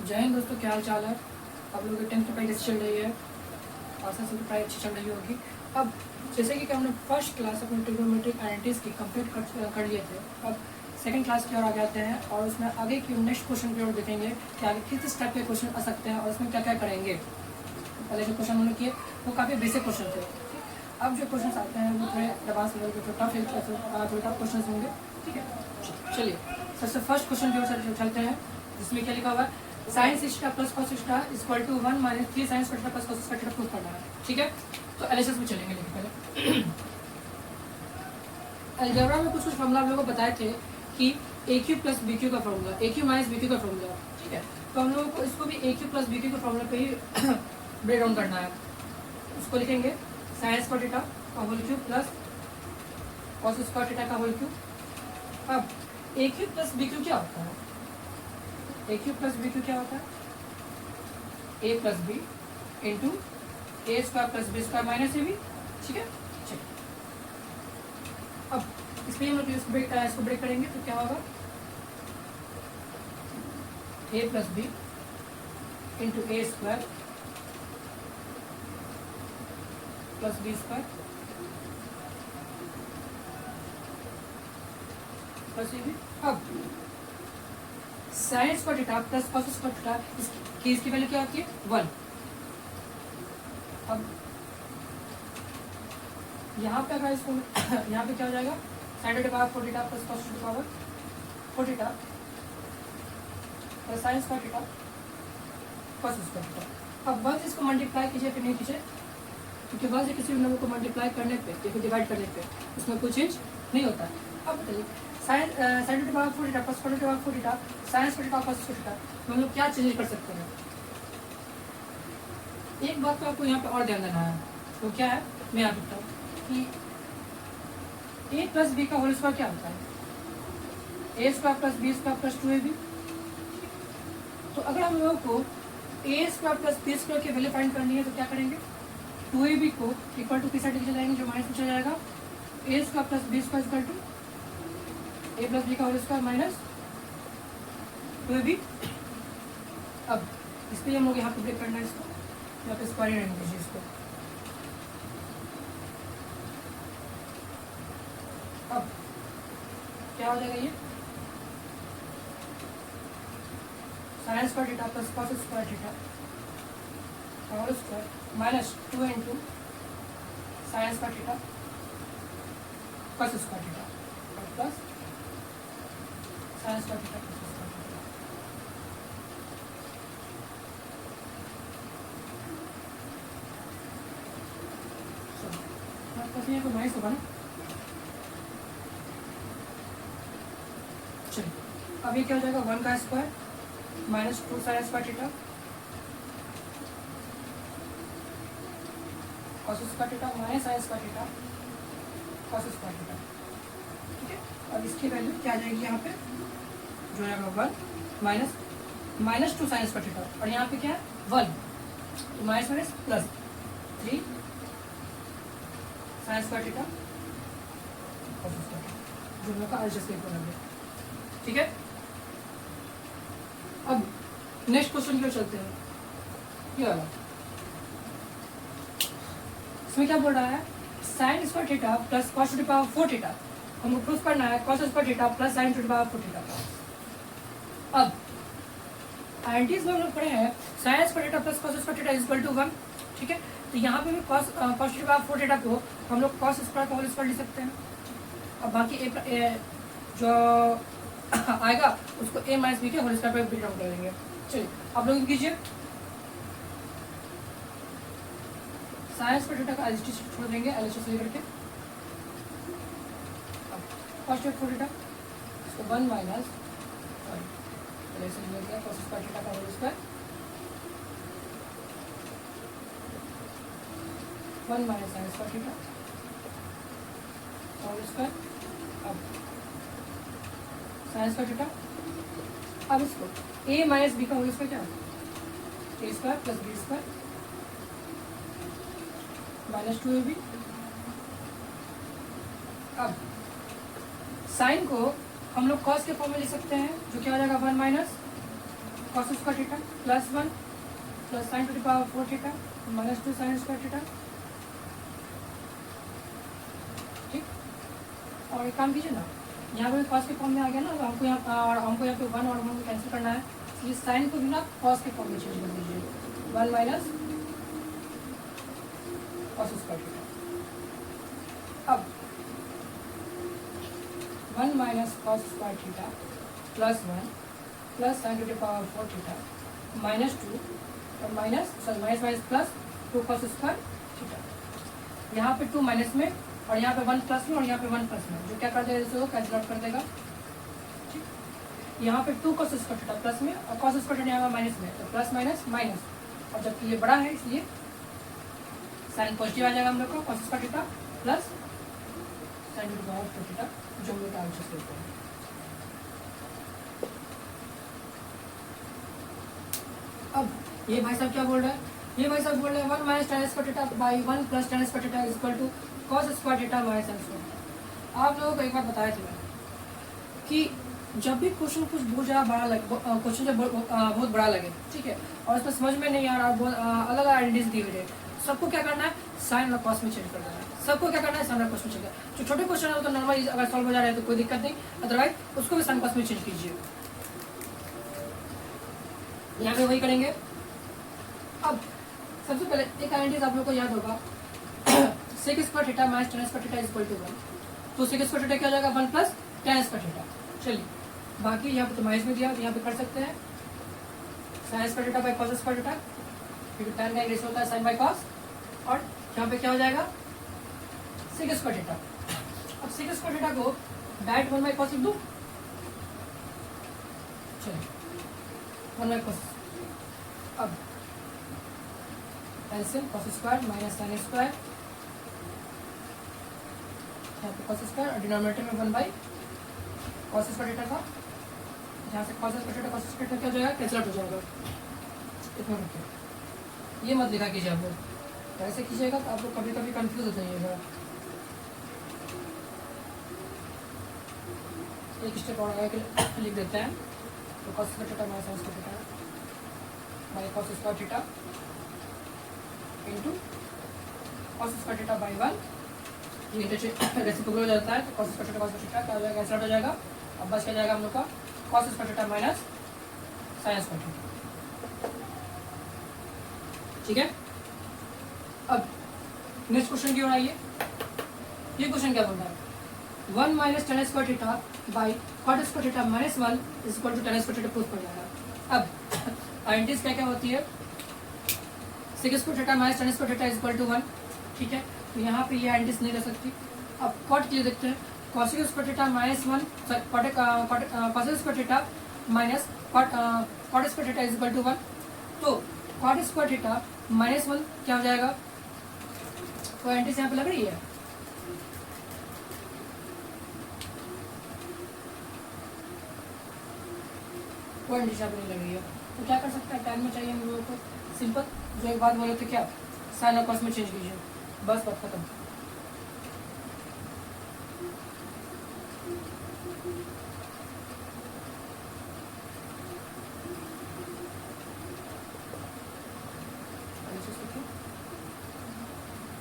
जय हिंद दोस्तों, क्या हाल चाल है। आप लोगों की 10th की पढ़ाई कैसी चल रही है। आशा से पढ़ाई अच्छी चल रही होगी। अब जैसे कि हमने फर्स्ट क्लास अपने ट्रिग्नोमेट्रिक आइडेंटिटीज की कंप्लीट कर लिए थे। अब सेकंड क्लास की ओर आ जाते हैं और उसमें आगे की नेक्स्ट क्वेश्चन की ओर देखेंगे कि आगे किस टाइप के क्वेश्चन आ सकते हैं और उसमें क्या क्या करेंगे। पहले जो क्वेश्चन हमने किए वो काफ़ी बेसिक क्वेश्चन थे। अब जो क्वेश्चन आते हैं वो थोड़े एडवांस लेवल के, थोड़े टफ क्वेश्चन होंगे। ठीक है, चलिए सबसे फर्स्ट क्वेश्चन की ओर चलते हैं, जिसमें क्या लिखा हुआ है, साइंस स्टा प्लस कॉस स्टा इक्वल टू 1 माइनस 3 साइंस स्टा प्लस कॉस स्टा प्रूव करना है। ठीक है, तो एलएचएस में चलेंगे। लेकिन पहले अलजेब्रा में कुछ फॉर्मूला हम लोगों को बताए थे कि A cube plus B cube का formula, A cube minus B cube का फॉर्मूला। ठीक है, तो हम लोगों को इसको भी A cube plus B cube के फॉर्मूला पे ही ब्रेक डाउन करना है। उसको लिखेंगे साइंस स्क्वायर थीटा का whole cube plus cos square theta का होल क्यूब। अब A cube plus B cube क्या होता है? A cube plus B cube क्या होता है? A plus b into a square plus B square minus a b. ठीक है, चलिए अब इसलिए हम लोग इसको ब्रेक करेंगे तो क्या होगा, a plus b into a square plus B square plus a b. अब sine square theta plus cos square theta इसकी वैल्यू क्या होती है? 1। अब यहाँ पे अगर इसको यहाँ पे क्या हो जाएगा, sign to the power 4 theta plus cos to the power 4 theta plus sine square theta cos square theta. अब 1 से इसको मल्टीप्लाई कीजिए फिर नहीं कीजिए, क्योंकि 1 से किसी नंबर को मल्टीप्लाई करने पे या फिर डिवाइड करने पे उसमें कोई चेंज नहीं होता है। अब बताइए sign to the power 4 theta plus cos to the power 4 theta sine square theta cos square theta, हम लोग क्या चेंज कर सकते हैं? एक बात तो आपको यहाँ पे और ध्यान देना है, वो क्या है मैं यहाँ लिखता हूँ कि ए प्लस बी का होल स्क्वायर क्या होता है? A square plus B square plus 2ab। तो अगर हम लोगों को a square plus B square की वैल्यू फाइंड करनी है तो क्या करेंगे, 2ab को इक्वल टू किस साइड लेके जाएंगे, जो माइनस में चला जाएगा, a square plus B square equal to a plus b का होल स्क्वायर माइनस 2ab। अब इसलिए हम लोग यहाँ पे ब्रेक करना है, इसको यहाँ पे स्क्वायर रहने दीजिए इसको। अब क्या हो जाएगा, ये sine square theta plus cos square theta whole square minus 2 into sine square theta cos square theta plus sine square theta cos square theta. आपका यहाँ को माइनस होगा ना। चलिए अब ये क्या हो जाएगा, 1 का square minus 2 sign square theta cos square theta minus sine square theta cos square theta. ठीक है, और इसकी वैल्यू क्या आ जाएगी, यहाँ पे जो आएगा 1 माइनस 2 साइन स्क्वायर थीटा, और यहाँ पे क्या है 1, तो minus minus plus 3 sign square theta cos square theta, जो हम लोग का एडजस्ट करके लगे। ठीक है, अब नेक्स्ट क्वेश्चन की ओर चलते हैं। ये वाला, इसमें क्या बोल रहा है, sine square theta plus cos to the power 4 theta, हमको प्रूफ करना है cos square theta plus sine to the power 4 theta. अब आइडेंटिटीज में हम लोग पढ़े हैं sine square theta plus cos square theta equal to 1। ठीक है, तो यहाँ पे भी cos to the power 4 theta को हम लोग कॉस स्क्वायर का होल स्क्वायर लिख सकते हैं। अब बाकी ए जो आएगा उसको ए माइनस बी के होल स्क्वायर पे ब्रेक डाउन कर देंगे। चलिए आप लोग कीजिए, साइंस पर थीटा का एलएचएस छोड़ देंगे, एलएचएस लेकर के फर्स्ट एक थीटा इसको 1 माइनस एलएचएस ले गया कॉस स्क्वायर थीटा का whole square 1 minus sine square theta whole square. अब साइन स्क्वायर थीटा, अब इसको a माइनस बी का होल स्क्वायर क्या है, a square plus B square minus 2ab। अब साइन को हम लोग कॉस के फॉर्म में लिख सकते हैं, जो क्या हो जाएगा 1 minus cos square theta plus 1 plus sine to the power 4 theta minus 2 sign square theta. ठीक, और एक काम कीजिए ना, यहाँ पे कॉस के फॉर्म में आ गया ना, तो हमको यहाँ पे 1 और 1 को कैंसिल करना है, इसलिए साइन को भी ना कॉस के फॉर्म में चेंज कर दीजिए, 1 माइनस कॉस स्क्वायर थीटा। अब 1 minus cos square theta plus 1 plus sine to the power 4 theta minus 2 और minus plus 2 cos square theta. यहाँ पे 2 माइनस में और यहाँ पे 1 प्लस में और यहाँ पे 1 प्लस में, जो क्या कर देगा इसको कैंसिल आउट कर देगा। ठीक, यहाँ पे 2 कॉस स्क्वायर थीटा प्लस में और कॉस स्क्वायर थीटा यहाँ माइनस में, तो प्लस माइनस माइनस, और जबकि ये बड़ा है इसलिए साइन पॉजिटिव आ जाएगा हम लोग को, cos square theta plus sine to the power 4 theta, जो हम लोग का आंसर लेते हैं। अब ये भाई साहब क्या बोल रहे हैं, ये भाई साहब बोल रहे हैं 1 minus tan square theta by 1 plus tan square theta is equal to cos square theta minus sin square theta. आप लोगों को एक बार बताया था कि जब भी क्वेश्चन कुछ बहुत ज़्यादा बड़ा लगे, क्वेश्चन जब बहुत बड़ा लगे, ठीक है, और इसमें समझ में नहीं आ रहा, बहुत अलग अलग आइडेंटिटीज दी हुई है, सबको क्या करना है, साइन और कॉस में चेंज कर देना है। सबको क्या करना है, साइन और कॉस में चेंज करना है। जो छोटे क्वेश्चन है वो तो नॉर्मल अगर सॉल्व हो जा रहा है तो कोई दिक्कत नहीं, अदरवाइज उसको भी साइन कॉस में चेंज कीजिए। यहाँ पे वही करेंगे। अब सबसे पहले एक आइडेंटिटी आप लोग को याद होगा, sec square theta minus tan square theta is equal to 1, तो सेक स्क्वायर थीटा क्या हो जाएगा 1 प्लस tan स्क्वायर थीटा। चलिए बाकी यहाँ पे तो माइनस में दिया, तो यहाँ पे कर सकते हैं sine square theta by cos square theta, क्योंकि tan का एक रेशियो होता है साइन बाई कॉस, और यहाँ पे क्या हो जाएगा सेक स्क्वायर थीटा। अब सेक स्क्वायर थीटा को डायरेक्ट 1 बाई कॉस लिख दूँ, चलिए 1 बाई कॉस। अब LCM cos square minus sine square, यहाँ पे कॉस स्क्वायर और डिनोमिनेटर में 1 बाई कॉस स्क्वायर थीटा था, जहाँ से cos square theta cos square theta क्या हो जाएगा, कैंसिल आउट हो जाएगा। इतना रखिए, ये मत लिखा कीजिए आप लोग, ऐसे कीजिएगा तो आप लोग कभी कभी कंफ्यूज हो जाइएगा। एक स्टेप और आगे लिख देते हैं, तो cos square theta minus sine square theta by cos square theta into cos square theta by 1, ये रेसिप्रोकल हो जाता है, तो cos square theta cos square theta क्या हो जाएगा, कैंसिल आउट हो जाएगा। अब बस क्या जाएगा हम लोग का cos square theta minus sine square theta. ठीक है, अब नेक्स्ट क्वेश्चन की ओर आइए। ये क्वेश्चन क्या बोल रहा है, 1 minus tan square theta by cot square theta minus 1 is equal to tan square theta proof कर जाएगा। अब आइडेंटिटीज क्या क्या होती है, sec square theta minus tan square theta is equal to 1, ठीक है, तो यहाँ पे ये आइडेंटिटीज नहीं रह सकती। अब कॉट के लिए देखते हैं, cosec square theta minus 1 cosec square theta minus cot square theta is equal to 1, तो कॉट स्क्वायर थीटा माइनस 1 क्या हो जाएगा, तो आइडेंटिटीज यहाँ पे लग रही है, कोई आइडेंटिटीज यहाँ पे नहीं लग रही है, तो क्या कर सकते हैं, टाइम में चाहिए हम लोगों को सिंपल, जो एक बात बोले थे क्या, साइन और कॉस में चेंज कीजिए, बस बात खत्म।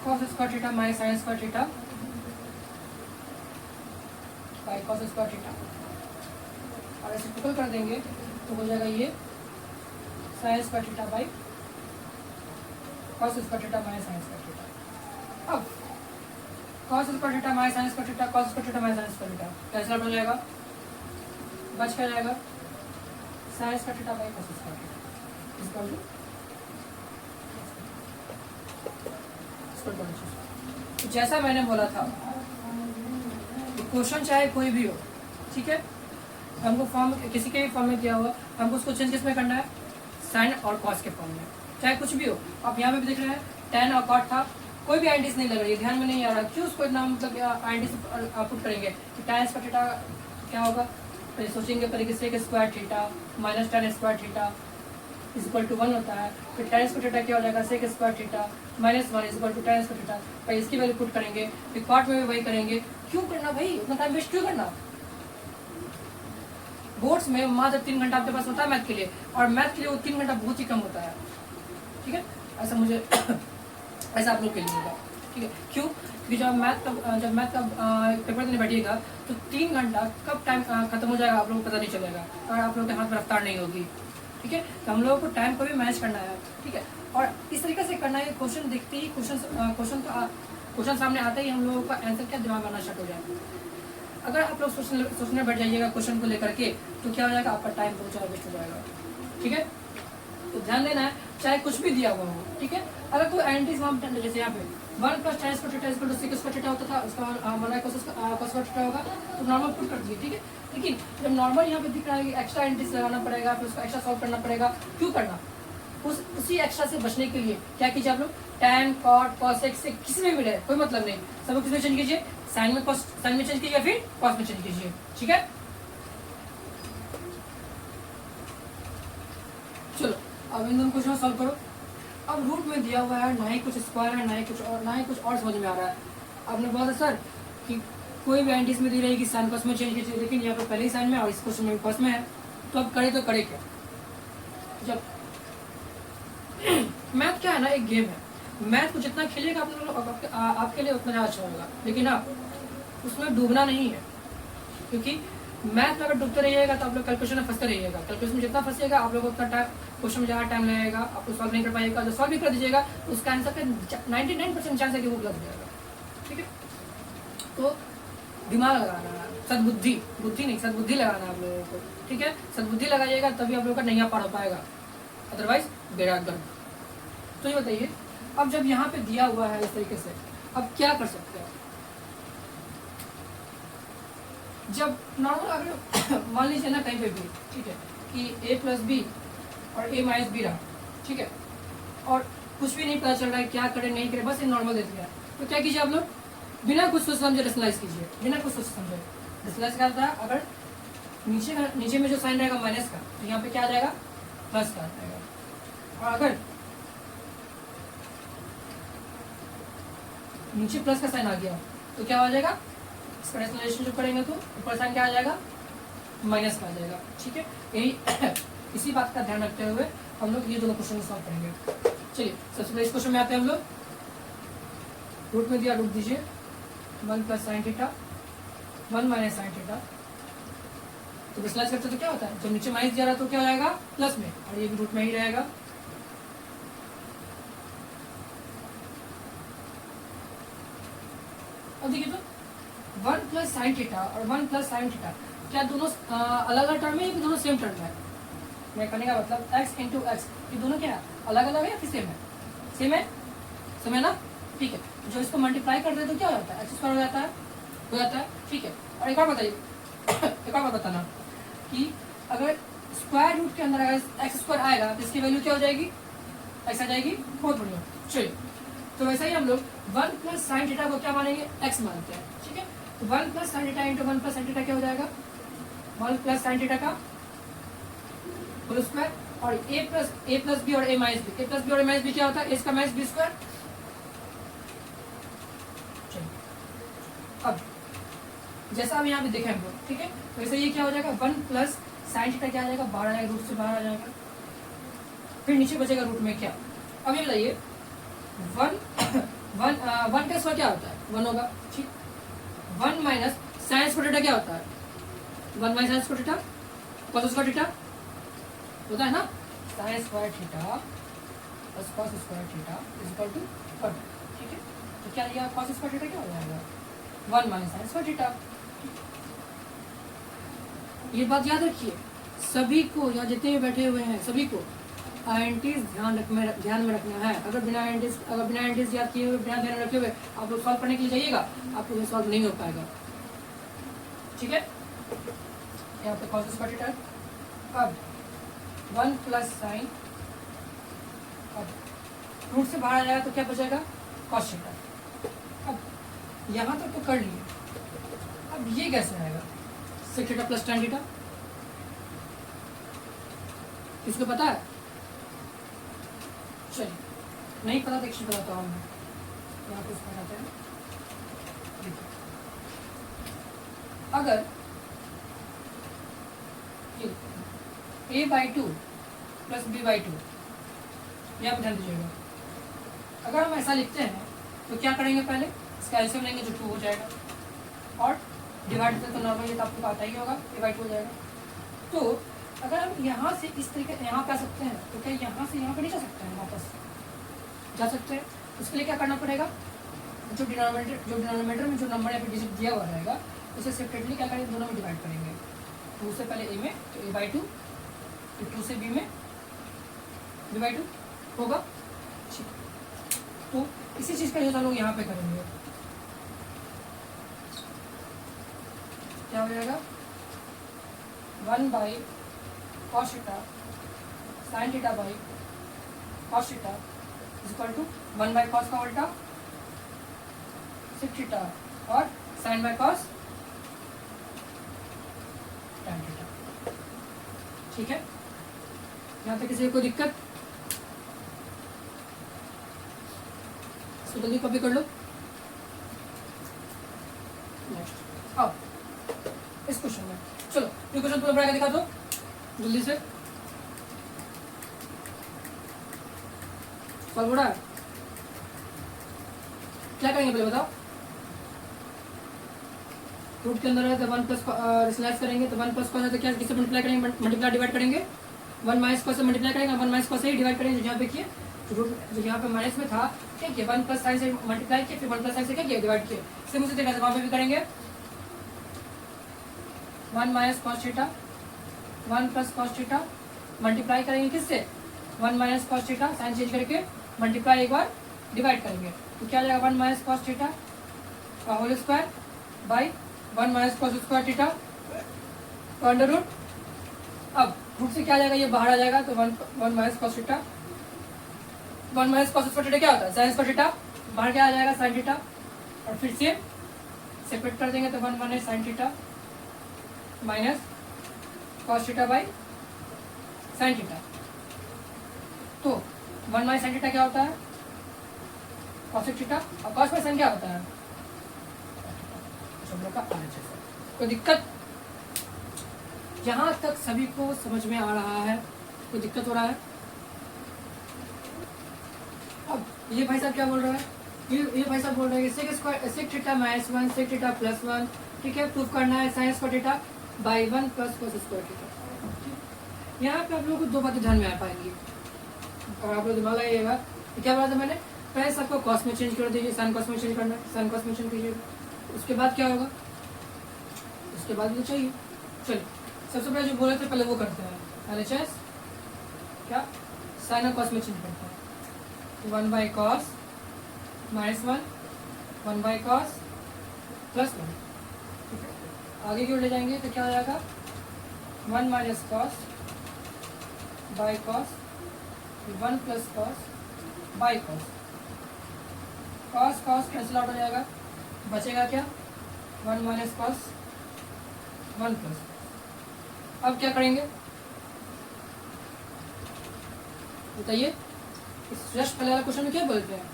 cos square theta minus sine square theta by cos square theta, और ऐसे टोटल कर देंगे तो हो जाएगा ये sine square theta by cos square theta minus sine square theta. अब cos square theta minus sine square theta cos square theta minus sine square theta cancel out हो जाएगा, बच क्या जाएगा sine square theta by cos square theta is equal to, जैसा मैंने बोला था क्वेश्चन चाहे कोई भी हो, ठीक है, हमको फॉर्म किसी के भी फॉर्म में दिया हुआ, हमको उसको चेंज किस में करना है, साइन और कॉस के फॉर्म में, चाहे कुछ भी हो। आप यहाँ पे भी देख रहे हैं tan और cot था, कोई भी आइडेंटिटीज नहीं लग रही है, ध्यान में नहीं आ रहा, क्यों उसको इतना मतलब आइडेंटिटीज पुट करेंगे कि tan स्क्वायर थीटा क्या होगा, तो सोचेंगे पहले sec square theta minus tan square theta is equal to 1 होता है, फिर tan स्क्वायर थीटा क्या हो जाएगा sec square theta minus 1 is equal to tan square theta, फिर इसकी वैल्यू पुट करेंगे, फिर cot में भी वही करेंगे। क्यों करना भाई, उतना टाइम वेस्ट क्यों करना, बोर्ड्स में मात्र 3 घंटा आपके पास होता है मैथ के लिए, और मैथ के लिए वो 3 घंटा बहुत ही कम होता है, ठीक है। ऐसा मुझे ऐसा आप लोग के लिए होगा, ठीक है। क्यों? क्योंकि जब मैथ का पेपर देने बैठिएगा तो 3 घंटा कब टाइम खत्म हो जाएगा आप लोगों को पता नहीं चलेगा, और आप लोगों के हाथ में रफ्तार नहीं होगी, ठीक है। तो हम लोगों को टाइम को भी मैनेज करना है, ठीक है। और इस तरीके से करना है, क्वेश्चन देखते ही क्वेश्चन सामने आते ही हम लोगों का आंसर क्या दिमाग में आना स्टार्ट हो जाएगा। अगर आप लोग सोचने बैठ जाइएगा क्वेश्चन को लेकर के, तो क्या हो जाएगा, आपका टाइम बहुत ज़्यादा वेस्ट हो जाएगा, ठीक है। तो ध्यान देना है, चाहे कुछ भी दिया हुआ हो, ठीक है। अगर कोई एंटीज वहाँ जैसे यहाँ पे 1 + tan square theta = sec square theta होता था, उसका हमारा cos स्क्वायर थीटा होगा, तो नॉर्मल पुट कर दिए, ठीक है। लेकिन जब नॉर्मल यहाँ पे दिख रहा है कि एक्स्ट्रा एंटीज लगाना पड़ेगा, फिर उसको एक्स्ट्रा सॉल्व करना पड़ेगा, क्यों करना? उसी एक्स्ट्रा से बचने के लिए क्या कीजिए आप लोग, tan cot cosec से किसी में भी रहे कोई मतलब नहीं, सब किस में चेंज कीजिए, साइन में चेंज कीजिए, फिर कॉस में चेंज कीजिए, ठीक है। चलो अब इन दोनों क्वेश्चन सॉल्व करो। अब रूट में दिया हुआ है, ना ही कुछ स्क्वायर है, ना ही कुछ और समझ में आ रहा है। आपने बोला सर कि कोई भी एंटीज में दी रहेगी साइन कॉस में चेंज कीजिए, लेकिन यहाँ पर पहले ही साइन में और इस क्वेश्चन में कॉस में है, तो अब करे क्या? जब मैथ क्या है ना, एक गेम है, मैथ को जितना खेलिएगा आपके लिए उतना ज़्यादा अच्छा होगा, लेकिन आप उसमें डूबना नहीं है, क्योंकि मैथ में अगर डूबते रहिएगा तो आप लोग कैलकुलेशन में फंसते रहिएगा। कैलकुलेशन में जितना फंसिएगा आप लोग उतना टाइम, क्वेश्चन में ज़्यादा टाइम लगेगा, आपको सॉल्व नहीं कर पाइएगा। जो सॉल्व भी कर दीजिएगा तो उसका आंसर का 99% चांस है कि वो गलत हो जाएगा, ठीक है। तो दिमाग लगाना है, बुद्धि नहीं सद्बुद्धि लगाना है आप लोगों को, ठीक है। सद्बुद्धि लगाइएगा तभी आप लोगों का नैया पार हो पाएगा, अदरवाइज बेड़ा गर्द। तो ये बताइए, अब जब यहाँ पे दिया हुआ है इस तरीके से, अब क्या कर सकते हैं? जब नॉर्मल अगर मान लीजिए ना कहीं पे भी, ठीक है, कि a + b और a - b रहा, ठीक है, और कुछ भी नहीं पता चल रहा है क्या करें नहीं करें, बस ये नॉर्मल दे दिया, तो क्या कीजिए आप लोग, बिना कुछ सोच समझे रेशनलाइज कीजिए, बिना कुछ सोच समझे रेशनलाइज क्या होता है। अगर नीचे में जो साइन रहेगा माइनस का, तो यहाँ पे क्या आ जाएगा, प्लस का आ जाएगा। और अगर नीचे प्लस का साइन आ गया तो क्या हो जाएगा, इसका रेशनलाइजेशन जो करेंगे तो ऊपर साइन क्या आ जाएगा, माइनस का आ जाएगा, ठीक है। यही इसी बात का ध्यान रखते हुए हम लोग ये दोनों क्वेश्चन सॉल्व करेंगे। चलिए सबसे पहले इस क्वेश्चन में आते हैं हम लोग। रूट में दिया, रूट दीजिए 1 + sin थीटा 1 - sin थीटा। तो रेशनलाइज करते तो क्या होता है, जब नीचे माइनस दिया रहा तो क्या हो जाएगा, प्लस में, और ये भी रूट में ही रहेगा। अब देखिए तो 1 + sin थीटा और 1 + sin थीटा क्या दोनों अलग अलग टर्म है या दोनों सेम टर्म है? मैं कहने का मतलब x × x, ये दोनों क्या है, अलग अलग है या फिर सेम है? सेम है ना, ठीक है। जो इसको मल्टीप्लाई कर दे तो क्या हो जाता है, x² हो जाता है, ठीक है। और एक और बताइए एक और बात बताना कि अगर स्क्वायर रूट के अंदर अगर x² आएगा तो इसकी वैल्यू क्या हो जाएगी, x आ जाएगी। बहुत बढ़िया, चलिए तो वैसा ही हम लोग 1 + sin थीटा को क्या मानेंगे, x मानते हैं, ठीक है। तो 1 + sin थीटा × 1 + sin थीटा क्या हो जाएगा, 1 + sin थीटा का होल स्क्वायर, और a + b और a - b और a - b क्या होता है, a का - b²। अब जैसा हम यहाँ पे देखें हम लोग, ठीक है, तो वैसे ये क्या हो जाएगा, 1 + sin थीटा क्या आ जाएगा, बाहर आ जाएगा, रूट से बाहर आ जाएगा, फिर नीचे बचेगा रूट में क्या। अब ये बताइए 1 का स्क्वायर क्या होता है, 1 होगा, ठीक। 1 - sin स्क्वायर थीटा क्या होता है, 1 - sin square theta cos square theta होता है ना, sin square theta + cos square theta = 1, ठीक है। तो क्या लिया, cos स्क्वायर थीटा क्या हो जाएगा, 1 - sin स्क्वायर थीटा। ये बात याद रखिए, सभी को या जितने भी बैठे हुए हैं सभी को आईएनटीज ध्यान में रखना है। अगर बिना आईएनटीज याद किए हुए, बिना ध्यान में रखे हुए आप लोग सॉल्व करने के लिए जाइएगा, आपको ये सॉल्व नहीं हो पाएगा, ठीक है। यहाँ पे cos स्क्वायर थीटा, अब 1 + sin, अब रूट से बाहर आ जाएगा तो क्या बचेगा, cos थीटा। अब यहाँ तक तो कर लिए, अब ये कैसे आएगा, sec थीटा + tan थीटा, किसको पता है? चलिए नहीं पता तो एक चीज बताता हूँ मैं, यहाँ पे इसको बनाते हैं। अगर a/2 प्लस b/2, यहाँ पे ध्यान दीजिएगा। अगर हम ऐसा लिखते हैं तो क्या करेंगे, पहले इसका एलसीएम लेंगे जो 2 हो जाएगा, और डिवाइड तो नॉर्मली तो आपको पता ही होगा a/2 हो जाएगा। तो अगर हम यहाँ से इस तरीके यहाँ पे आ सकते हैं तो क्या यहाँ से यहाँ पे नहीं जा सकते हैं, वापस जा सकते हैं। उसके लिए क्या करना पड़ेगा, जो डिनोमिनेटर में जो नंबर यहाँ पे डिजिट दिया हुआ रहेगा उसे सेपरेटली क्या करेंगे, दोनों में डिवाइड करेंगे। 2 से पहले a में तो a/2, फिर 2 से b में b/2 होगा। तो इसी चीज़ का यूज हम लोग यहाँ पे करेंगे। क्या हो जाएगा, 1/cos theta sin theta by cos theta is equal to 1/cos का उल्टा sec थीटा और sin by cos tan theta. ठीक है, यहाँ पे किसी को दिक्कत, इसको जल्दी कॉपी कर लो। नेक्स्ट अब इस क्वेश्चन में चलो ये क्वेश्चन पूरा बना के दिखा दो जल्दी से। सॉल्व हो रहा है, क्या करेंगे पहले बताओ। रूट के अंदर है तो 1 प्लस स्लैश करेंगे तो 1 प्लस कॉस है तो क्या किससे मल्टीप्लाई करेंगे, मल्टीप्लाई डिवाइड करेंगे। 1 माइनस कॉस से मल्टीप्लाई करेंगे, 1 माइनस कॉस से ही डिवाइड करेंगे। जहाँ पे किए जो यहाँ पे माइनस में था क्या किया, 1 प्लस साइन से मल्टीप्लाई किया, फिर 1 प्लस साइन से क्या किया, डिवाइड किया। सेम उसी तरीके से वहाँ पे भी करेंगे। 1 minus cos theta 1 plus cos theta multiply करेंगे किससे, 1 minus cos theta sign change करके मल्टीप्लाई एक बार डिवाइड करेंगे तो क्या आ जाएगा, 1 माइनस कॉस थीटा का whole square by 1 minus cos square theta under root. अब रूट से क्या आ जाएगा, ये बाहर आ जाएगा तो 1 minus cos theta 1 minus cos square theta क्या होता है, साइन स्क्वायर थीटा, बाहर क्या आ जाएगा साइन थीटा, और फिर से सेपरेट कर देंगे तो 1 minus sign theta minus cos theta by sine theta. तो 1 माइनस साइन थीटा क्या होता है, कॉसेक थीटा, और कॉस बाई साइन क्या होता है, सब लोग का RHS। कोई दिक्कत, जहां तक सभी को समझ में आ रहा है, कोई दिक्कत हो रहा है। अब ये भाई साहब क्या बोल रहा है, ये भाई साहब बोल रहे हैं sec square sec theta minus 1 sec theta plus 1, ठीक है, प्रूफ करना है sine square theta by 1 plus cos square theta. यहाँ पे आप लोगों को 2 बातें ध्यान में आ पाएंगी और आप लोग दिमाग लगाइएगा। क्या बोला था मैंने, पहले सबको कॉस में चेंज कर दीजिए, साइन कॉस में चेंज करना है, साइन कॉस में चेंज कीजिए, उसके बाद क्या होगा, उसके बाद भी चाहिए। चलिए सबसे पहले जो बोले थे पहले वो करते हैं, RHS क्या साइन और कॉस में चेंज करते हैं। 1 by cos minus 1 by cos plus 1, ठीक है। आगे की ओर ले जाएंगे तो क्या हो जाएगा, 1 minus cos by cos 1 plus cos by cos, cos cos cancel out हो जाएगा, बचेगा क्या 1 माइनस कॉस 1 प्लस। अब क्या करेंगे बताइए, इस जस्ट पहले वाला क्वेश्चन में क्या बोलते हैं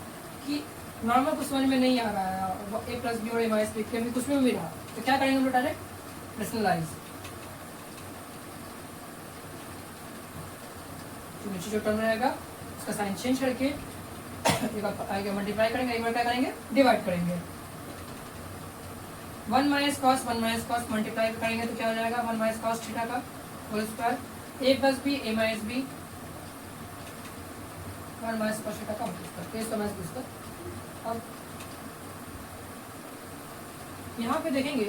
कि नॉर्मल कुछ समझ में नहीं आ रहा है, a प्लस बी और a माइनस बी कभी कुछ में भी रहा तो क्या करेंगे हम लोग, डायरेक्ट रेशनलाइज। तो नीचे जो टर्म रहेगा उसका साइन चेंज करके एक बार मल्टीप्लाई करेंगे, एक बार क्या करेंगे डिवाइड करेंगे। 1 माइनस कॉस मल्टीप्लाई करेंगे तो क्या हो जाएगा, 1 माइनस कॉस थीटा का whole square a plus B a minus B 1 minus cos theta का होल स्क्वायर, तो इसका माइनस इसका। अब यहाँ पे देखेंगे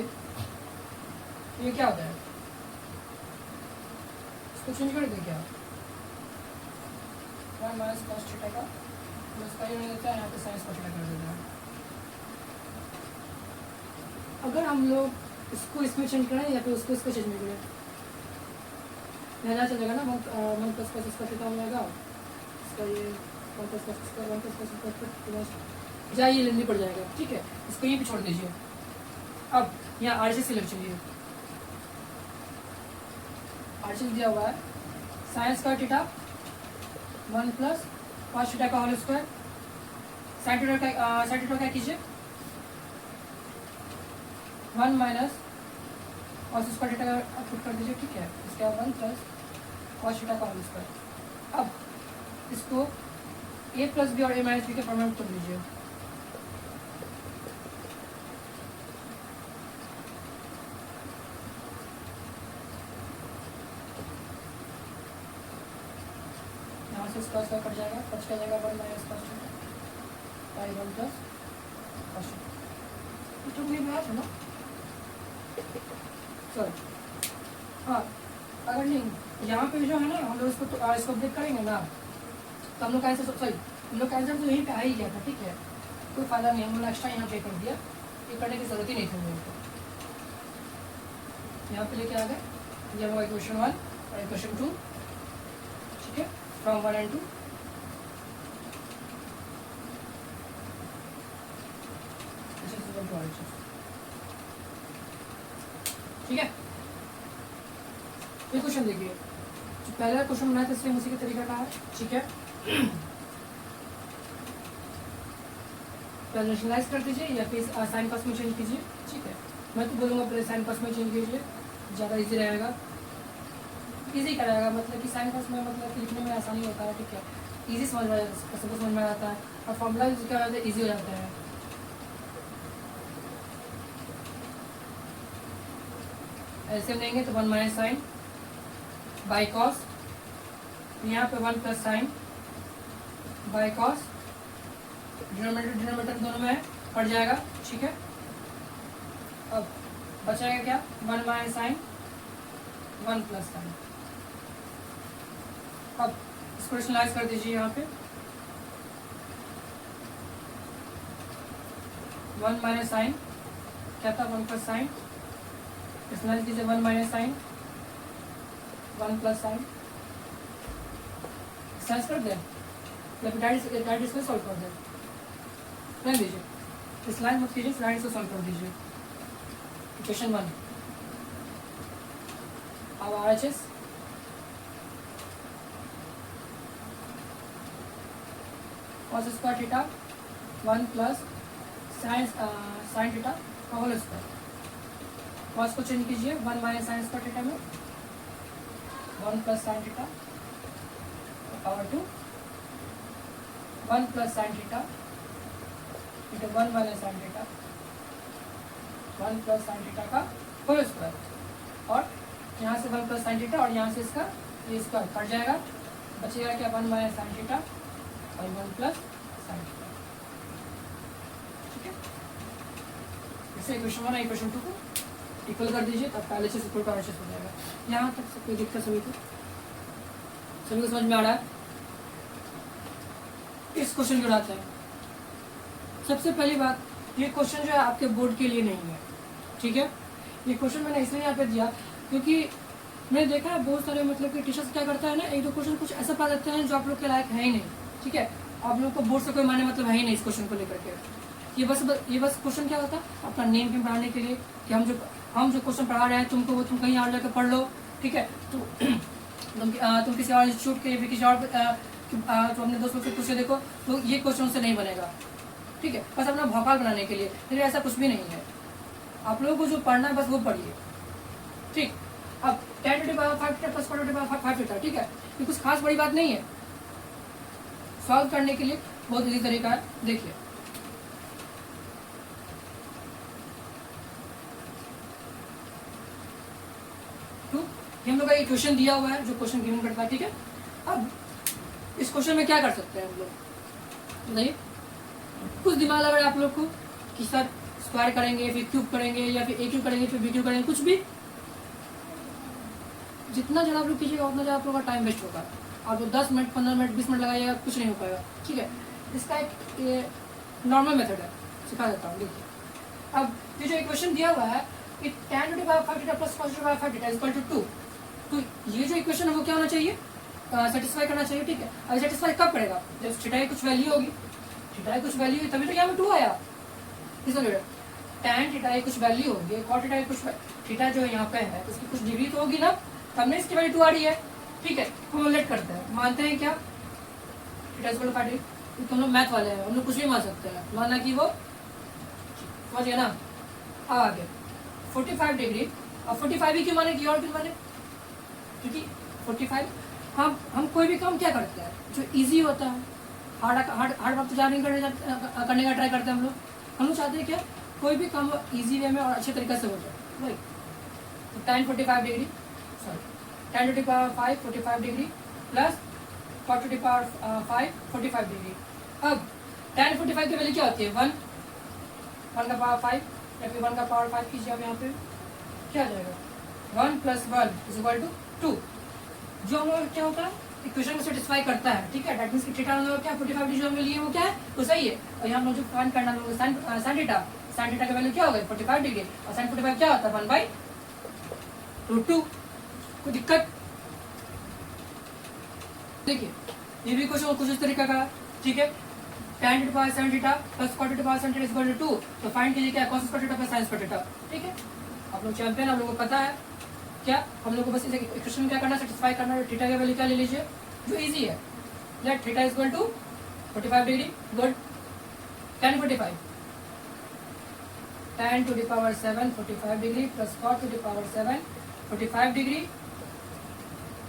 ये क्या होता है, इसको चेंज कर दें क्या, 1 माइनस कॉस थीटा का उसका ही नहीं देता है, यहाँ पे साइन कॉस थीटा कर देता है। अगर हम लोग इसको इसमें चेंज करें या फिर उसको इसको चेंज में करें, नया चलेगा ना, 1 प्लस कॉस स्क्वायर थीटा हो जाएगा, इसका ये 1 प्लस कॉस स्क्वायर या ये लेनी पड़ जाएगा, ठीक है, इसको ये भी छोड़ दीजिए। अब यहाँ RHS से ले चलिए, RHS दिया हुआ है sine square theta 1 plus cos theta का होल स्क्वायर, साइन थीटा क्या कीजिए 1 माइनस कॉस स्क्वायर थीटा का पुट कर दीजिए, ठीक है। इसके बाद 1 प्लस cos थीटा का होल स्क्वायर। अब इसको a प्लस बी और a माइनस बी के फॉर्म में कर लीजिए। यहाँ से इसका स्क्वायर कट जाएगा, बच का जाएगा 1 minus cos theta by 1 plus cos theta. तो नहीं बात है ना सर। हाँ अगर नहीं यहाँ पे जो है ना हम लोग इसको ब्रेक करेंगे ना तो हम लोग का आंसर सॉरी हम लोग का आंसर तो यहीं पे आ ही गया था। ठीक है, कोई फायदा नहीं, हम लोग एक्स्ट्रा यहाँ पे कर दिया, ये करने की जरूरत ही नहीं थी हम लोगों को। यहाँ पे लेके आ गए, ये हमारा क्वेश्चन 1 और क्वेश्चन 2। ठीक है, फ्रॉम 1 and 2। ठीक है, ये क्वेश्चन देखिए, जो पहला क्वेश्चन बनाया था सेम उसी के तरीका का है। ठीक है, पहले रेशनलाइज कर दीजिए या फिर साइन कॉस में चेंज कीजिए। ठीक है, मैं तो बोलूँगा पहले साइन कॉस में चेंज कीजिए, ज़्यादा इजी रहेगा। इजी कराएगा मतलब कि साइन कॉस में मतलब कि लिखने में आसानी होता है। ठीक है, इजी समझ में सबको समझ में आता है और फॉर्मूला क्या होता है ईजी हो जाता है। ऐसे लेंगे तो 1 माइनस साइन बाई कॉस, यहाँ पे 1 plus sign by cos, denominator दोनों में कट जाएगा। ठीक है, अब बचाएगा क्या 1 माइनस साइन 1 प्लस साइन। अब इसको रेशनलाइज कर दीजिए, यहाँ पे 1 माइनस साइन क्या था 1 प्लस साइन, रेशनलाइज कीजिए 1 minus sine 1 plus sine. Exercise कर दें या फिर डायरेक्ट इसको सॉल्व कर दें, कर दीजिए। इस लाइन मत कीजिए, डायरेक्ट इसको सॉल्व कर दीजिए। इक्वेशन 1 अब RHS cos square theta 1 plus sine theta का होल स्क्वायर। कॉस को चेंज कीजिए 1 माइनस साइन स्क्वायर थीटा में 1 plus sine theta power 2 1 plus sine theta into 1 minus sign theta 1 plus sine theta का whole square. और यहाँ से 1 plus sine theta और यहाँ से इसका ये स्क्वायर कट जाएगा, बचेगा क्या 1 माइनस साइन थीटा और 1 प्लस साइन थीटा। ठीक है, इससे इक्वेशन 1 और इक्वेशन 2 को इक्वल कर दीजिए, तब पहले से इक्वल का RHS हो जाएगा। यहाँ तक कोई दिक्कत सभी को समझ में आ रहा है? इस क्वेश्चन को उड़ाते हैं। सबसे पहली बात, ये क्वेश्चन जो है आपके बोर्ड के लिए नहीं है। ठीक है, ये क्वेश्चन मैंने इसलिए यहाँ पे दिया क्योंकि मैंने देखा है बहुत सारे मतलब कि टीचर्स क्या करता है ना, एक दो क्वेश्चन कुछ ऐसा पढ़ा देते हैं जो आप लोग के लायक है ही नहीं। ठीक है, आप लोग को बोर्ड से कोई माने मतलब है ही नहीं इस क्वेश्चन को लेकर के। ये बस क्वेश्चन क्या होता है अपना नेम पे पढ़ाने के लिए कि हम जो क्वेश्चन पढ़ा रहे हैं तुमको वो तुम कहीं और जाकर पढ़ लो। ठीक है, तो तुम किसी और इंस्टीट्यूट के किसी और तो अपने दोस्तों से पूछे देखो, तो ये क्वेश्चन से नहीं बनेगा। ठीक है, बस अपना भौकाल बनाने के लिए, फिर ऐसा कुछ भी नहीं है। आप लोगों को जो पढ़ना है बस वो पढ़िए। ठीक, अब 10 to the power 5 theta plus 4 to the power 5 theta. ठीक है, ये कुछ खास बड़ी बात नहीं है, सॉल्व करने के लिए बहुत इजी तरीका है। देखिए तो हम लोग का इक्वेशन दिया हुआ है जो क्वेश्चन गिवन करता है। ठीक है, अब इस क्वेश्चन में क्या कर सकते हैं हम लोग, बताइए। कुछ दिमाग लग रहा है आप लोग को कि सर स्क्वायर करेंगे फिर क्यूब करेंगे या फिर ए क्यूब करेंगे फिर बी क्यूब करेंगे, कुछ भी। जितना ज़्यादा आप लोग कीजिएगा उतना ज़्यादा आप लोग का टाइम वेस्ट होगा। आप लोग 10 मिनट 15 मिनट 20 मिनट लगाइएगा, कुछ नहीं हो पाएगा। ठीक है, इसका एक नॉर्मल मेथड है, सिखा देता हूँ। देखिए, अब ये जो इक्वेशन दिया हुआ है कि tan to the power 5 theta plus cos to the power 5 theta equal to 2, तो ये जो इक्वेशन है वो क्या होना चाहिए, सेटिस्फाई करना चाहिए। ठीक है, अब सेटिस्फाई कब करेगा, जब थीटा की कुछ वैल्यू होगी, थीटा की कुछ वैल्यू होगी तभी तो यहाँ में 2 आया। इसलिए tan थीटा की कुछ वैल्यू होगी, cot थीटा की कुछ थीटा जो यहाँ पे है उसकी कुछ डिग्री तो होगी ना, तब इसकी वैल्यू 2 आ रही है। ठीक है, हम लेट करते हैं, मानते हैं क्या थीटा इक्वल टू 5 डिग्री। तो हम लोग मैथ वाले हैं, हम लोग कुछ भी मान सकते हैं, माना कि वो समझ गया ना। अब आगे 45 डिग्री, और 45 ही क्यों माने कि और क्यों माने, क्योंकि 45 हम कोई भी काम क्या करते हैं जो इजी होता है, हार्ड हार्ड हार्ड वर्क तो ज़्यादा नहीं करने का ट्राई करते हैं हम लोग चाहते हैं क्या कोई भी काम इजी वे में और अच्छे तरीके से हो जाए। वही तो tan 45 degree sorry tan to the power 5 45 degree plus cot to the power 5 45 degree. अब tan 45 की वैल्यू क्या होती है 1 का पावर 5 या फिर 1 का पावर 5 कीजिए आप यहाँ पे क्या आ जाएगा 1 + 1 इज इक्वल टू 2। जो हम लोग क्या होता है इक्वेशन को सेटिस्फाई करता है, ठीक है। दैट मींस कि थीटा हम लोग क्या 45 डिग्री जो हमने लिए वो क्या है वो सही है। और यहाँ हम लोग जो फाइंड करना है sin थीटा की वैल्यू क्या होगा 45 डिग्री और sin 45 क्या होता है 1/√2। कोई दिक्कत देखिए ये भी क्वेश्चन कुछ इस तरीके का, ठीक है। tan to the power sin theta plus cot to the power sin theta is equal to 2। तो फाइंड कीजिए क्या cos square theta plus sin square theta, ठीक है। आप लोग चैंपियन, आप लोगों को पता है क्या हम लोग को बस इस इक्वेशन में क्या करना सेटिस्फाई करना है। थीटा की वैल्यू क्या ले लीजिए जो इजी है, let theta is equal to 45 degree good tan 45 tan to the power 7 45 degree plus cot to the power 7 45 degree.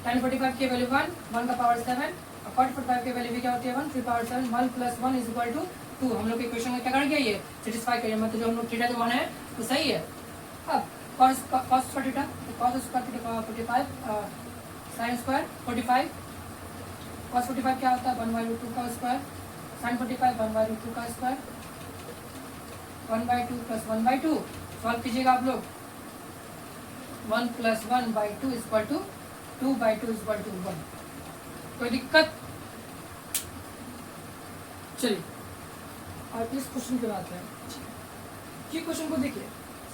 tan 45 की वैल्यू 1 का पावर 7 और cot 45 की वैल्यू भी क्या होती है 1 3 पावर 7 1 + 1 इज इक्वल टू 2। हम लोग इक्वेशन में क्या कर गया ये सेटिस्फाई करिए, मतलब जो हम लोग थीटा जो माना है वो सही है। अब cos square theta cos square theta 45 sin square 45 cos 45 क्या होता है 1/√2 का स्क्वायर sin 45 1/√2 का स्क्वायर 1/2 + 1/2 सॉल्व कीजिएगा आप लोग 1 + 1/2 is equal to 2/2 is equal to 1। कोई दिक्कत? चलिए और इस क्वेश्चन की बात है, ये क्वेश्चन को देखिए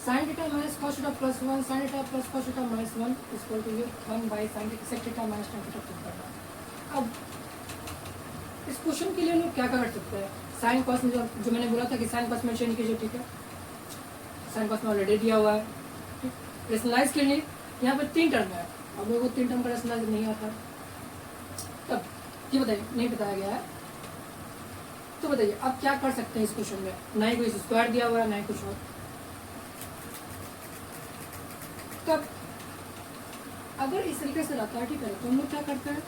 sin theta minus cos theta plus 1 sin theta plus cos theta minus 1 equal to 1/sin sec theta minus tan theta prove करना। अब इस क्वेश्चन के लिए हम लोग क्या कर सकते हैं sin cos में जो मैंने बोला था कि sin cos में चेंज कीजिए, ठीक है। sin cos में ऑलरेडी दिया हुआ है, ठीक। रेशनलाइज के लिए यहाँ पर 3 टर्म है, अब लोगों को 3 टर्म का रेशनलाइज नहीं आता। तब ये बताइए नहीं बताया गया है तो बताइए अब क्या कर सकते हैं इस क्वेश्चन में, ना ही कोई स्क्वायर दिया हुआ है ना ही कुछ और। तब अगर इस तरीके से रहता है, ठीक है, तो हम लोग क्या करते हैं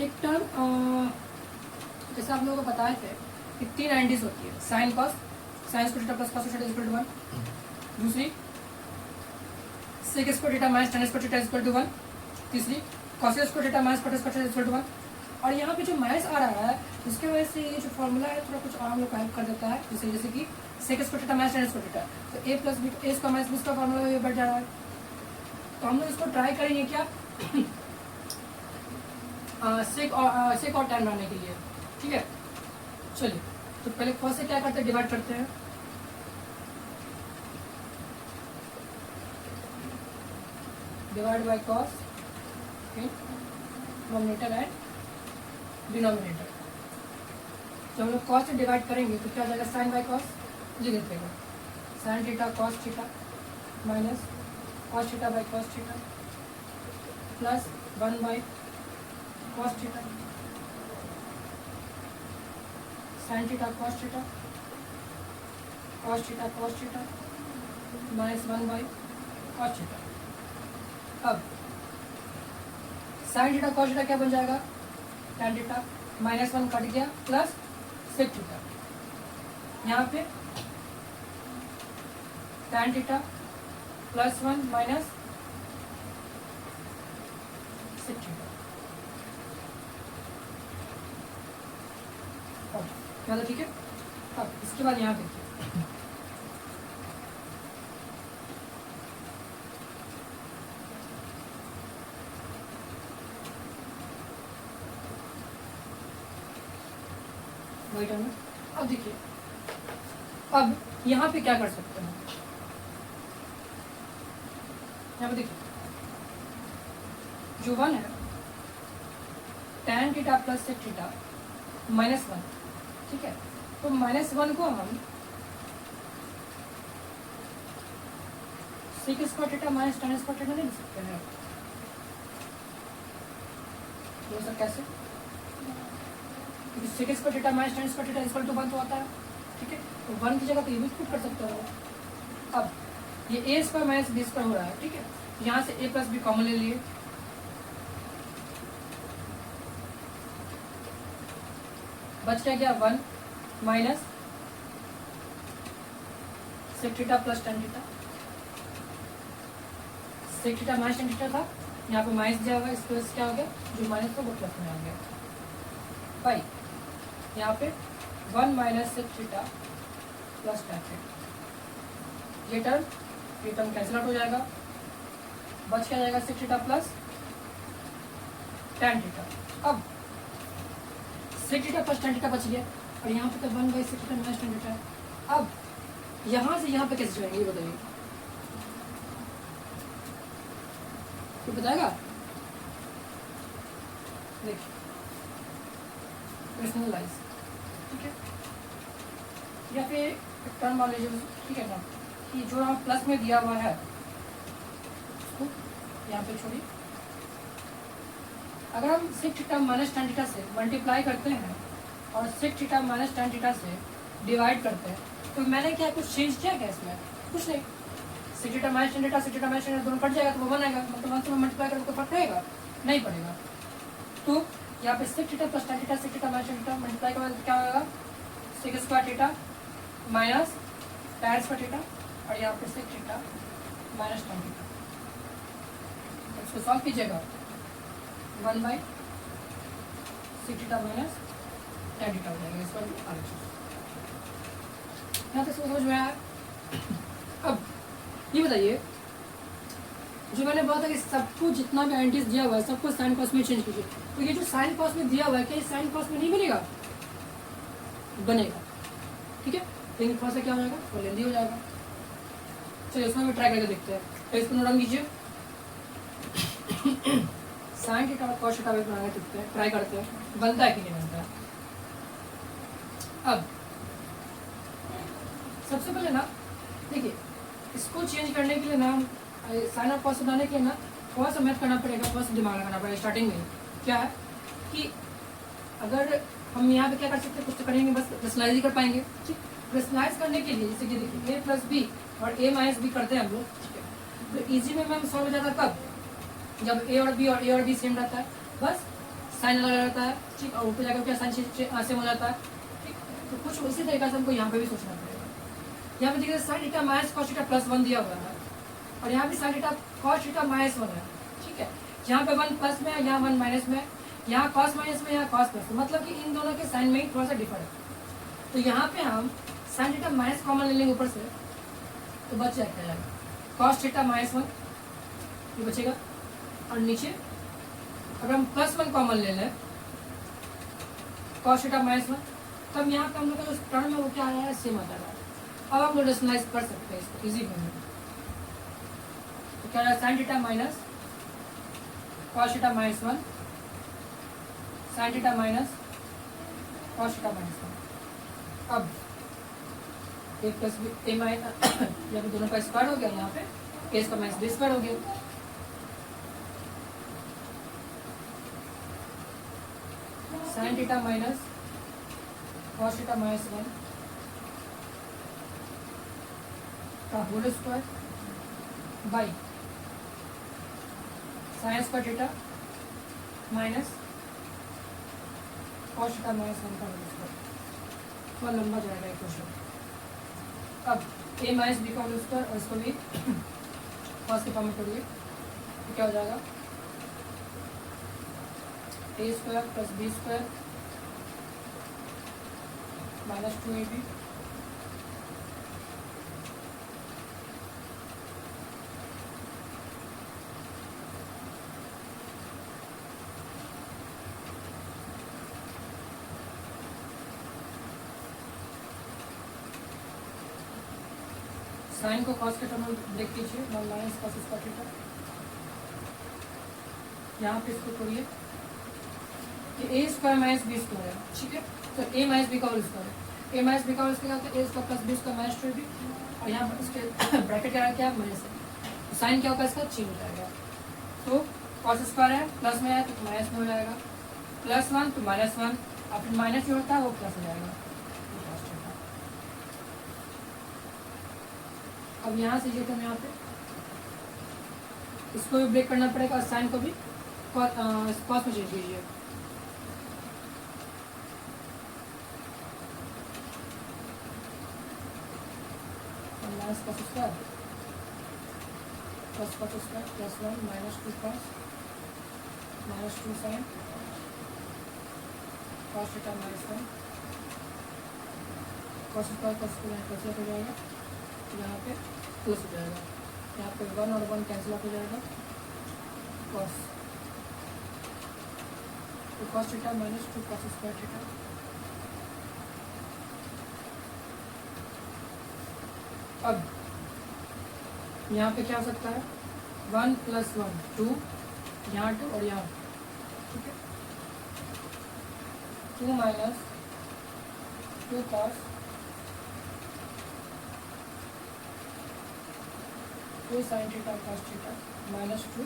एक टर्म जैसे आप लोगों को बताए थे कि 3 एंटीज होती है sin cos square theta plus cos theta is equal to 1, दूसरी sec square theta minus tan square theta is equal to 1, तीसरी cos square theta minus cot square theta is equal to 1। और यहाँ पे जो माइनस आ रहा है उसके वजह से ये जो फॉर्मूला है थोड़ा कुछ और हम लोग का हेल्प कर देता है, जैसे कि sec square theta minus tan square theta, तो a + b a square minus b square formula ये बढ़ जा रहा है। तो हम लोग इसको ट्राई करेंगे क्या सेक और tan बनाने के लिए, ठीक है। चलिए तो पहले cos से क्या करते हैं डिवाइड करते हैं, divide by cos nominator and denominator. जब हम लोग cos से डिवाइड करेंगे तो क्या आ जाएगा sin बाय cos, लिख देते हैं sin theta cos theta minus cos theta by cos theta plus 1 by cos theta sin theta cos theta minus 1 by cos theta. अब sin थीटा cos थीटा क्या बन जाएगा tan थीटा माइनस 1 कट गया plus sec theta, यहाँ पे tan theta plus 1 minus sec theta. क्या था, ठीक है। अब इसके बाद यहाँ देखिए वही टर्म। अब देखिए अब यहाँ पे क्या कर सकते हैं, यहाँ पे देखिए जो 1 है tan theta plus sec theta minus 1, ठीक है। तो माइनस 1 को हम sec square theta minus tan square theta नहीं लिख सकते हैं, तो सर कैसे, क्योंकि sec square theta minus tan square theta equal to 1 तो आता है, ठीक है। तो 1 की जगह तो ये भी पुट कर सकते हो। अब ये a square minus b square हो रहा है, ठीक है। यहाँ से a + b कॉमन ले लिए बच क्या गया 1 minus sec theta plus tan theta. Sec theta minus tan theta था, यहाँ पे माइनस दिया हुआ, इसकी वजह से क्या हो गया, जो माइनस था वो प्लस में आ गया। बाई यहाँ पे 1 minus sec theta plus tan theta, ये टर्म कैंसिल आउट हो जाएगा, बच क्या जाएगा sec theta plus tan theta. अब sec theta plus tan theta बच गया, और यहाँ पे तो 1 by sec theta minus tan theta. अब यहाँ से यहाँ पे कैसे जाएंगे ये बताइए, तो बताएगा। देखिए पर्सनलाइज, ठीक है, या फिर एक टर्म मान लीजिए, ठीक है ना, कि जो यहाँ प्लस में दिया हुआ है उसको यहाँ पे छोड़िए। अगर हम sec theta minus tan theta से मल्टीप्लाई करते हैं और sec theta minus tan theta से डिवाइड करते हैं, तो मैंने क्या कुछ चेंज किया क्या इसमें, कुछ नहीं। Sec theta minus tan theta, sec theta minus tan दोनों कट जाएगा तो वो 1 आएगा, मतलब 1 से मल्टीप्लाई करें तो फर्क पड़ेगा, नहीं पड़ेगा। तो यहाँ पे sec theta plus tan theta, sec theta minus tan theta multiply के बाद क्या होगा, sec square theta minus tan square theta, और यहाँ पे sec theta minus tan theta. इसको सॉल्व कीजिएगा, 1 by sec theta minus tan theta हो जाएगा, इसका यहाँ तक समझ में आया। अब ये बताइए, जो मैंने बोला था कि सबको जितना भी आइडेंटिटीज दिया हुआ है सबको साइन कॉस में चेंज कीजिए, तो ये जो साइन कॉस में दिया हुआ है क्या ये साइन कॉस में नहीं बनेगा, बनेगा, ठीक है, लेकिन थोड़ा सा क्या हो जाएगा, वो लेंदी हो जाएगा। चलिए उसमें भी ट्राई करके देखते हैं, तो इसको नोट डाउन कीजिए। साइन थीटा और कॉस थीटा बनाने देखते हैं, ट्राई करते हैं बनता है कि नहीं बनता है। अब सबसे पहले ना देखिए, इसको चेंज करने के लिए ना, साइन और कॉस बनाने के लिए ना थोड़ा सा मैथ करना पड़ेगा, थोड़ा सा दिमाग लगाना पड़ेगा स्टार्टिंग में। क्या है कि अगर हम यहाँ पे क्या कर सकते हैं, कुछ तो करेंगे, बस पर्सनलाइज ही कर पाएंगे, ठीक। पर्सनलाइज करने के लिए जैसे कि देखिए a प्लस बी और a माइनस बी करते हैं हम लोग, ठीक है। तो इजी में मैम सॉल्व हो जाता है कब, जब a और b सेम रहता है, बस साइन अलग रहता है, ठीक, और ऊपर जाकर क्या साइन सेम हो जाता है, ठीक। तो कुछ उसी तरीके से हमको यहाँ पे भी सोचना पड़ेगा। यहाँ पे देखिए sign theta minus cos theta plus 1 दिया हुआ है, और यहाँ पे sign theta cos theta minus 1 है, ठीक है। यहाँ पे 1 प्लस में है, यहाँ 1 माइनस में है, यहाँ कॉस माइनस में, यहाँ कॉस प्लस में, मतलब कि इन दोनों के साइन में ही थोड़ा सा डिफर है। तो यहाँ पे हम साइन थीटा माइनस कॉमन ले लेंगे ऊपर से, तो बच जाएगा कॉस थीटा माइनस 1, ये बचेगा। और नीचे अगर हम प्लस 1 कॉमन ले लें, कॉस थीटा माइनस 1, तब यहाँ पे हम लोग का जो टर्म है वो क्या आया है, सेम आता है। अब हम लोग रेशनलाइज कर सकते हैं इसको इजी वे में, तो क्या है sign theta minus cos theta minus 1, sign theta minus cos theta minus 1। अब ए प्लस बी ए माइनस जब दोनों का स्क्वायर हो गया, यहाँ पे ए का माइनस बी स्क्वायर हो गया। Sine theta minus cos theta minus 1 का whole square by sine square theta minus cos theta minus 1 का होल स्क्वायर, थोड़ा लंबा जाएगा एक क्वेश्चन। अब a माइनस बी का होल स्क्वायर, और इसको भी कॉस के फॉर्म में करिए, तो क्या हो जाएगा, a square plus B square minus 2ab sine को कॉस के टर्म में ब्रेक कीजिए, 1 माइनस कॉस स्क्वायर थीटा, यहाँ पे इसको करिए कि a square minus B square है, ठीक है। तो a माइनस बी का होल स्क्वायर है, a माइनस बी का होल स्क्वायर होता है a square plus B square minus 2ab, और यहाँ पर इसके ब्रैकेट क्या माइनस है, तो साइन क्या होगा इसका चेंज हो जाएगा। तो कॉस स्क्वायर है, प्लस में है तो माइनस में हो जाएगा, प्लस 1 तो माइनस 1, और फिर माइनस जो होता है वो प्लस हो जाएगा। अब यहाँ से ये तो यहाँ पे इसको भी ब्रेक करना पड़ेगा, और साइन को भी कॉस में चेंज कीजिए। Minus cos square plus cos square plus 1 minus 2 cos minus 2 sine cos theta minus 1 cos square cos square cancel हो जाएगा, यहाँ पे प्लस हो जाएगा, यहाँ पे 1 और 1 कैंसिल हो जाएगा, कॉस तो cos theta minus 2 cos square theta. अब यहाँ पे क्या हो सकता है 1 प्लस 1 2, यहाँ 2 और यहाँ, ठीक है, 2 minus 2 cos 2 sine theta cos theta minus 2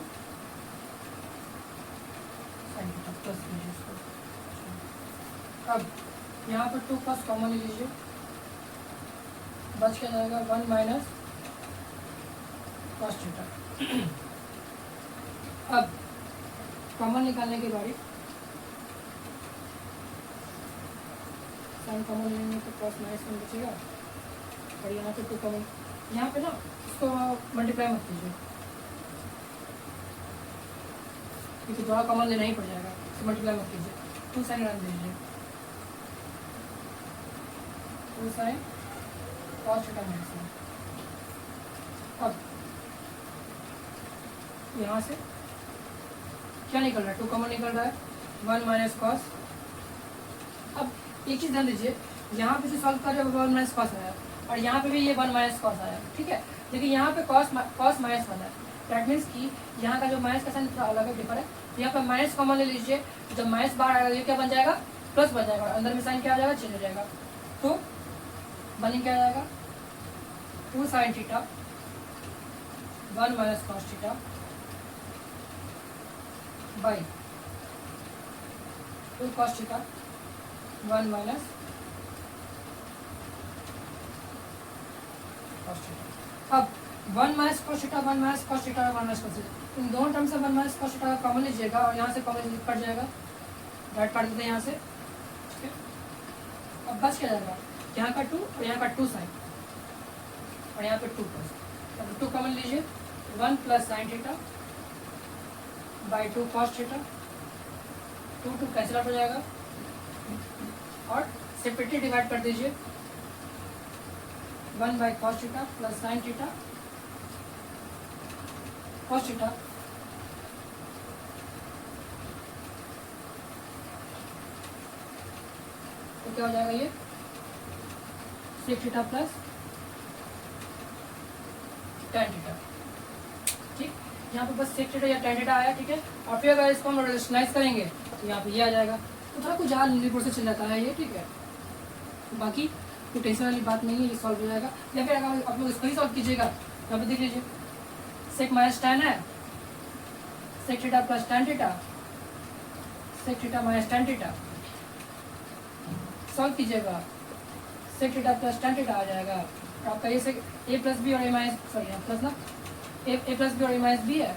sine theta plus लीजिए इसको। अब यहाँ पर 2 कॉस कॉमन ले लीजिए, बच क्या जाएगा 1 माइनस कॉस थीटा। अब कॉमन निकालने की बारी, साइन कॉमन लेंगे तो कॉस माइनस 1 बचेगा और यहाँ पे 2 कॉमन, यहाँ पे ना इसको मल्टीप्लाई मत कीजिए क्योंकि दोनों कॉमन लेना ही पड़ जाएगा, इसको मल्टीप्लाई मत कीजिए, 2 साइन रन दीजिए, 2 साइन कॉस थीटा माइनस 1। अब यहाँ से क्या निकल रहा है 2 कॉमन निकल रहा है 1 माइनस कॉस। अब एक चीज़ ध्यान दीजिए, यहाँ पे जो सॉल्व कर रहे हो 1 माइनस कॉस आया और यहाँ पे भी ये 1 माइनस कॉस आया, ठीक है, लेकिन यहाँ पे कॉस माइनस 1 है, दैट मीन्स कि यहाँ का जो माइनस का साइन थोड़ा अलग है, डिफर है। यहाँ पर माइनस कॉमन ले लीजिए, जब माइनस बाहर आएगा ये क्या बन जाएगा प्लस बन जाएगा, अंदर में साइन क्या आ जाएगा चेंज हो जाएगा, तो बनी क्या आ जाएगा 2 sine theta 1 minus cos theta by 2 cos theta 1 minus cos theta. अब 1 minus cos theta 1 minus cos theta 1 minus cos theta, इन दोनों टर्म से 1 माइनस कॉस थीटा कॉमन लीजिएगा और यहाँ से कॉमन कट जाएगा, राइट काट देते हैं यहाँ से, ठीक है। अब बच क्या जाएगा यहाँ का 2 और यहाँ का 2 साइन और यहाँ पे 2 कॉस, अब 2 कॉमन लीजिए 1 plus sine theta by 2 cos theta, 2 cancel out हो जाएगा और सेपरेटली डिवाइड कर दीजिए 1 by cos theta plus sine theta cos theta, तो क्या हो जाएगा ये sec theta plus tan theta, ठीक, यहाँ पे बस सेक थीटा या tan थीटा आया, ठीक है, और फिर अगर इसको हम रेशनलाइज करेंगे तो यहाँ पे ये आ जाएगा, तो थोड़ा कुछ ज़्यादा लंबी प्रोसेस चल जाता है ये, ठीक है, बाकी कोई टेंशन वाली बात नहीं है, ये सॉल्व हो जाएगा। या फिर अगर आप लोग इसको ही सॉल्व कीजिएगा, यहाँ पे देख लीजिए सेक माइनस tan है, sec theta plus tan theta, sec theta minus tan theta, solve कीजिएगा sec theta plus tan theta आ जाएगा, आपका ये सेक ए प्लस बी और ए माइनस सॉरी प्लस ना ए प्लस बी और ए माइनस बी है,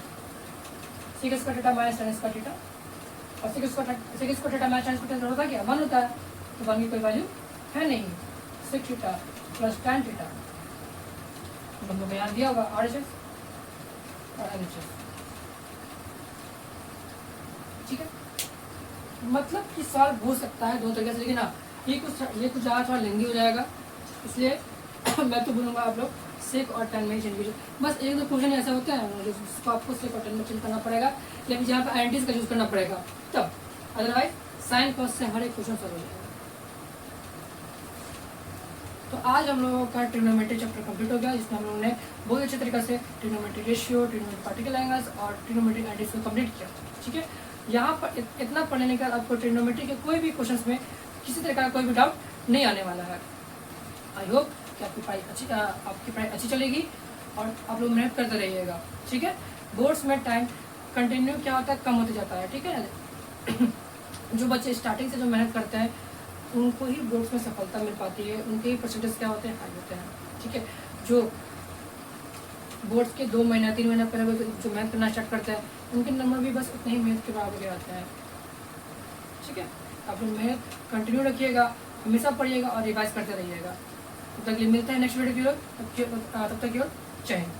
sec square theta minus tan square theta, और sec square theta minus tan square theta होता क्या 1 होता है, तो 1 की कोई वैल्यू है नहीं, sec theta plus tan theta हम लोग यहाँ दिया होगा RHS और LHS, ठीक है, मतलब कि सॉल्व हो सकता है 2 तरीके से, लेकिन हाँ ये कुछ ज़्यादा थोड़ा लेंदी हो जाएगा, इसलिए मैं तो बोलूँगा आप लोग सेक और tan में चेंज कीजिए, बस 1-2 क्वेश्चन ऐसे होते हैं जिसको आपको सेक और tan में चेंज करना पड़ेगा, लेकिन जहाँ पर आइडेंटिटीज का यूज़ करना पड़ेगा तब, अदरवाइज साइन कॉस से हर एक क्वेश्चन सॉल्व हो जाएगा। तो आज हम लोगों का ट्रिग्नोमेट्री चैप्टर कंप्लीट हो गया, जिसमें हम लोगों ने बहुत अच्छे तरीके से trigonometry ratio, trigonometry particle angles और ट्रिग्नोमेट्री आइडेंटिटीज को कंप्लीट किया, ठीक है। यहाँ पर इतना पढ़ने के बाद आपको ट्रिग्नोमेट्री के कोई भी क्वेश्चंस में किसी तरह का कोई भी डाउट नहीं आने वाला है। आई होप कि आपकी पढ़ाई अच्छी चलेगी और आप लोग मेहनत करते रहिएगा, ठीक है। बोर्ड्स में टाइम कंटिन्यू क्या होता है कम होते जाता है, ठीक है। जो बच्चे स्टार्टिंग से जो मेहनत करते हैं उनको ही बोर्ड्स में सफलता मिल पाती है, उनके ही परसेंटेज क्या होते हैं हाई होते हैं, ठीक है। जो बोर्ड्स के 2 महीना 3 महीना पहले जो मेहनत करना स्टार्ट करते हैं उनके नंबर भी बस उतने ही मेहनत के बराबर आते हैं, ठीक है। आप लोग मेहनत कंटिन्यू रखिएगा, हमेशा पढ़िएगा और रिवाइज करते रहिएगा, तब तक के लिए मिलते हैं नेक्स्ट वीडियो की ओर। तब तक की ओर जय हिंद।